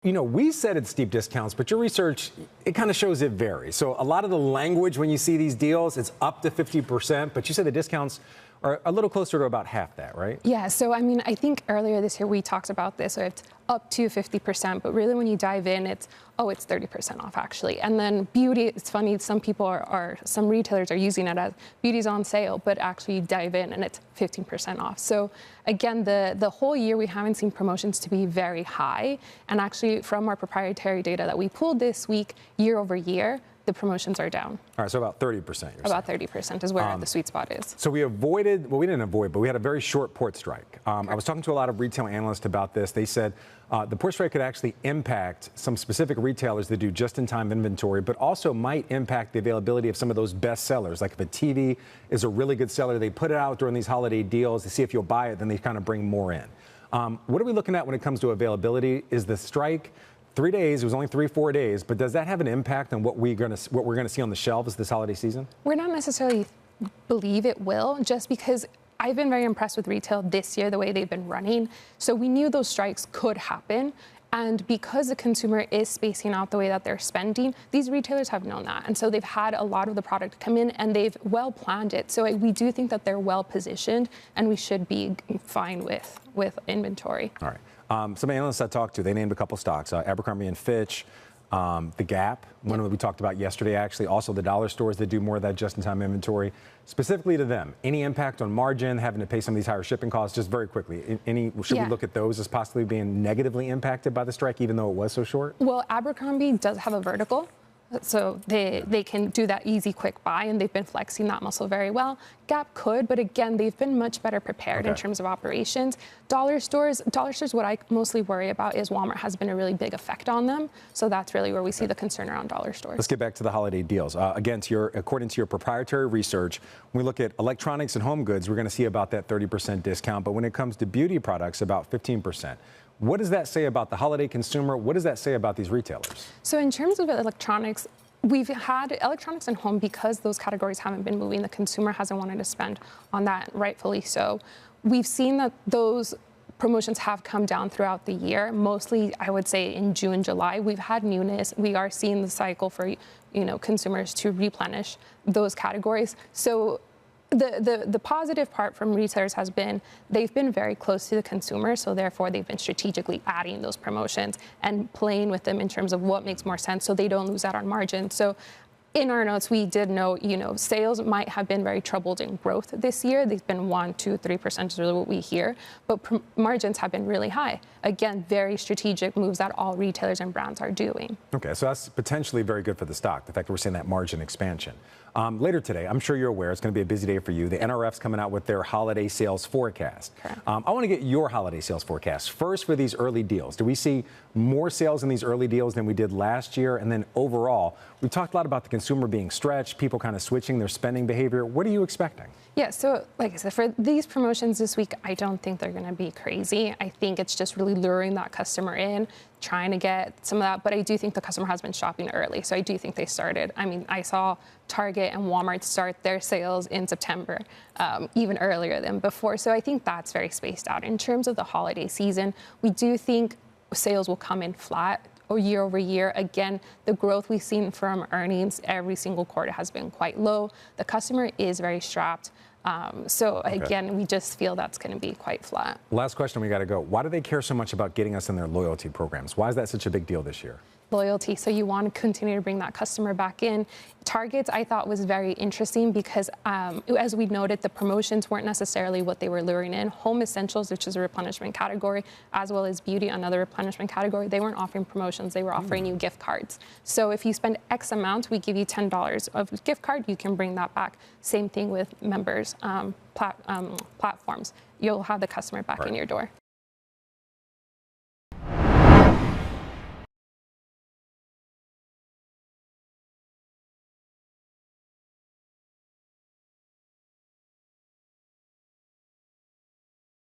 We said it's steep discounts, but your research, it kind of shows it varies. So a lot of the language when you see these deals, it's up to 50%, but you said the discounts are a little closer to about half that, right? Yeah, so I think earlier this year we talked about this, so it's up to 50%, but really when you dive in, it's 30% off actually. And then beauty, it's funny, some retailers are using it as beauty's on sale, but actually you dive in and it's 15% off. So again, the whole year we haven't seen promotions to be very high. And actually from our proprietary data that we pulled this week, year over year, the promotions are down. All right, so about 30%. About 30% is where the sweet spot is. So we didn't avoid, but we had a very short port strike. I was talking to a lot of retail analysts about this. They said the port strike could actually impact some specific retailers that do just-in-time inventory, but also might impact the availability of some of those best sellers. Like if a TV is a really good seller, they put it out during these holiday deals to see if you'll buy it, then they kind of bring more in. What are we looking at when it comes to availability? Is the strike 3 days? It was only 3-4 days, but does that have an impact on what we're going to see on the shelves this holiday season? We're not necessarily believe it will, just because I've been very impressed with retail this year, the way they've been running. So we knew those strikes could happen. And because the consumer is spacing out the way that they're spending, these retailers have known that. And so they've had a lot of the product come in and they've well planned it. So we do think that they're well positioned and we should be fine with inventory. All right. Some analysts I talked to, they named a couple stocks, Abercrombie and Fitch, the Gap, one that we talked about yesterday, actually. Also the dollar stores that do more of that just-in-time inventory. Specifically to them, any impact on margin, having to pay some of these higher shipping costs? Just very quickly, should we look at those as possibly being negatively impacted by the strike, even though it was so short? Well, Abercrombie does have a vertical. So they can do that easy, quick buy, and they've been flexing that muscle very well. Gap could, but again, they've been much better prepared in terms of operations. Dollar stores, what I mostly worry about is Walmart has been a really big effect on them. So that's really where we see the concern around dollar stores. Let's get back to the holiday deals. Again, according to your proprietary research, when we look at electronics and home goods, we're going to see about that 30% discount. But when it comes to beauty products, about 15%. What does that say about the holiday consumer? What does that say about these retailers? So in terms of electronics, we've had electronics and home, because those categories haven't been moving, the consumer hasn't wanted to spend on that, rightfully so. We've seen that those promotions have come down throughout the year, mostly I would say in June, July. We've had newness. We are seeing the cycle for consumers to replenish those categories. So the positive part from retailers has been they've been very close to the consumer, so therefore they've been strategically adding those promotions and playing with them in terms of what makes more sense so they don't lose out on margin. So in our notes, we did note, sales might have been very troubled in growth this year. They've been 1%, 2%, 3% is really what we hear, but margins have been really high. Again, very strategic moves that all retailers and brands are doing. Okay, so that's potentially very good for the stock, the fact that we're seeing that margin expansion. Later today, I'm sure you're aware, it's going to be a busy day for you. The NRF's coming out with their holiday sales forecast. I want to get your holiday sales forecast. First, for these early deals, do we see more sales in these early deals than we did last year? And then overall, we talked a lot about the consumer being stretched, people kind of switching their spending behavior. What are you expecting? Yeah, so like I said, for these promotions this week, I don't think they're going to be crazy. I think it's just really luring that customer in, trying to get some of that. But I do think the customer has been shopping early. So I do think they started. I mean, I saw Target and Walmart start their sales in September, even earlier than before. So I think that's very spaced out. In terms of the holiday season, we do think sales will come in flat or year over year. Again, the growth we've seen from earnings every single quarter has been quite low. The customer is very strapped. So again, we just feel that's going to be quite flat. Last question, we got to go. Why do they care so much about getting us in their loyalty programs? Why is that such a big deal this year? Loyalty. So you want to continue to bring that customer back in. Target's, I thought, was very interesting because, as we noted, the promotions weren't necessarily what they were luring in. Home essentials, which is a replenishment category, as well as beauty, another replenishment category, they weren't offering promotions. They were offering you gift cards. So if you spend X amount, we give you $10 of gift card. You can bring that back. Same thing with members platforms. You'll have the customer back in your door.